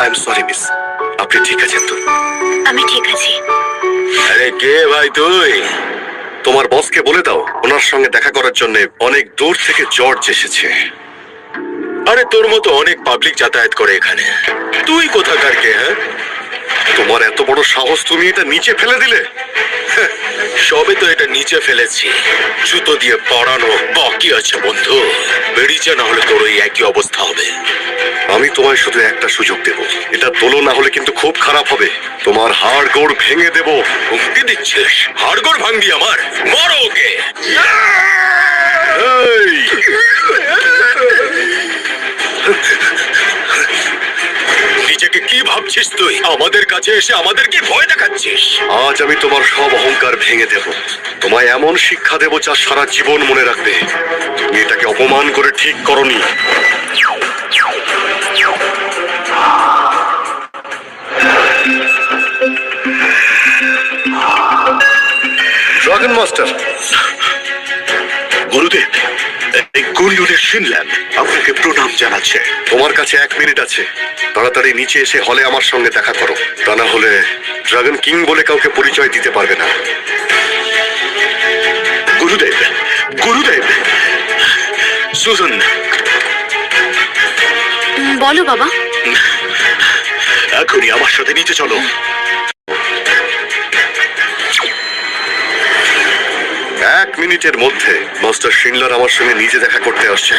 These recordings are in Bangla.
আই এম সরি মিস, আপনি ঠিক আছেন তো? আমি ঠিক আছি। আরে কে ভাই তুই? তোমার বসকে বলে দাও ওনার সঙ্গে দেখা করার জন্য অনেক দূর থেকে জর্জ এসেছে। আরে তোর মতো অনেক পাবলিক যাতায়াত করে এখানে, তুই কোথাকার কে? হ্যাঁ, তোমার এত বড় সাহস, তুমি এটা নিচে ফেলে দিলে? সবে তো এটা নিচে ফেলেছি, জুতো দিয়ে পড়ানো বাকি আছে বন্ধু। বেরিয়ে যা, না হলে তোর ওই একই অবস্থা হবে। আমি তোমায় শুধু একটা সুযোগ দেব, এটা তোলো না হলে কিন্তু খুব খারাপ হবে। তোমার হাড় গোড় ভেঙে দেব। হুমকি দিচ্ছিস? হাড়গোড় ভাঙবি আমার? মারো ওকে। এই! নিজেকে কি ভাবছিস তুই? আমাদের কাছে এসে আমাদের কি ভয় দেখাচ্ছিস? আজ আমি তোমার সব অহংকার ভেঙে দেব। তোমায় এমন শিক্ষা দেব যা সারা জীবন মনে রাখবে। তুমি এটাকে অপমান করে ঠিক করনি। Dragon master. গুরুদেব, এই কুল্লুরের শিনল্যান্ড আপনাকে প্রণাম জানাচ্ছে। তোমার কাছে 1 মিনিট আছে, তাড়াতাড়ি নিচে এসে হলে আমার সঙ্গে দেখা করো। তা না হলে ড্রাগন কিং বলে কাউকে পরিচয় দিতে পারবে না। গুরুদেব, গুরুদেব, সুজন, বলো বাবা। এখনই আমার সাথে নিচে চলো। এক মিনিটের মধ্যে মাস্টার শিনলার আমার সঙ্গে নিজে দেখা করতে আসছে।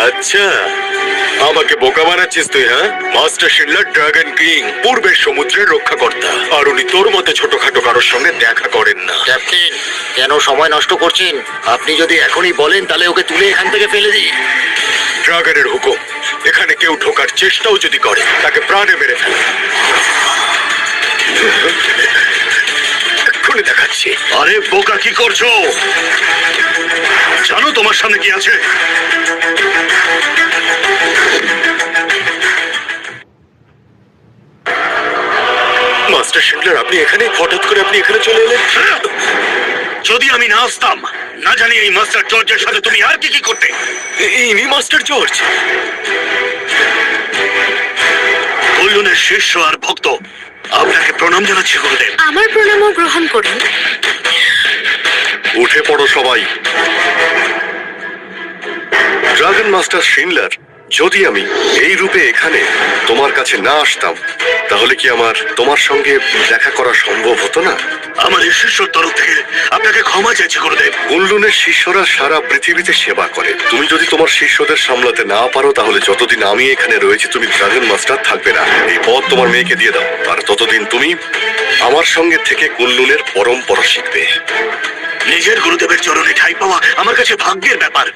আচ্ছা, আমাকে বোকা বানাচ্ছিস তুই? হ্যাঁ, মাস্টার শিনলার ড্রাগন কিং, পূর্বের সমুদ্রের রক্ষাকর্তা, আর উনি তোর মতো ছোটখাটো কারোর সঙ্গে দেখা করেন না। ক্যাপ্টেন, কেন সময় নষ্ট করছেন? আপনি যদি এখনই বলেন তাহলে ওকে তুলে এখান থেকে ফেলে দিই। ড্রাগনের হুকুম, এখানে কেউ ঢোকার চেষ্টাও যদি করে তাকে প্রাণে মেরে ফেলে। এক্ষুনি দেখাচ্ছি। আরে বোকা, কি করছো? জানো তোমার সামনে কি আছে? মাস্টার শিনলার, আপনি এখানে? হঠাৎ করে আপনি এখানে চলে এলেন? যদি আমি না আসতাম, না জানি এই মাস্টার জর্জের সাথে তুমি আর কি কি করতে। ইনি মাস্টার জর্জ? কল্যাণের শিষ্য আর ভক্ত, আপনাকে প্রণাম জানাচ্ছি গুরুদেব। আমার প্রণামও গ্রহণ করুন। উঠে পড়ো সবাই। ড্রাগন মাস্টার শিনলার, যদি আমি এই রূপে এখানে তোমার কাছে না আসতাম তাহলে কি আমার তোমার সঙ্গে দেখা করা সম্ভব হতো না? আমার এই শিষ্যর তরফ থেকে আপনাকে ক্ষমা চাইছি গুরুদেব। কুল্লুনের শিষ্যরা সারা পৃথিবীতে সেবা করে। তুমি যদি তোমার শিষ্যদের সামলাতে না পারো তাহলে যতদিন আমি এখানে রয়েছি তুমি ড্রাগন মাস্টার থাকবে না। এই পদ তোমার মেয়েকে দিয়ে দাও, আর ততদিন তুমি আমার সঙ্গে থেকে কুল্লুনের পরম্পরা শিখবে। নিজের গুরুদেবের চরণে ঠাঁই পাওয়া আমার কাছে ভাগ্যের ব্যাপার।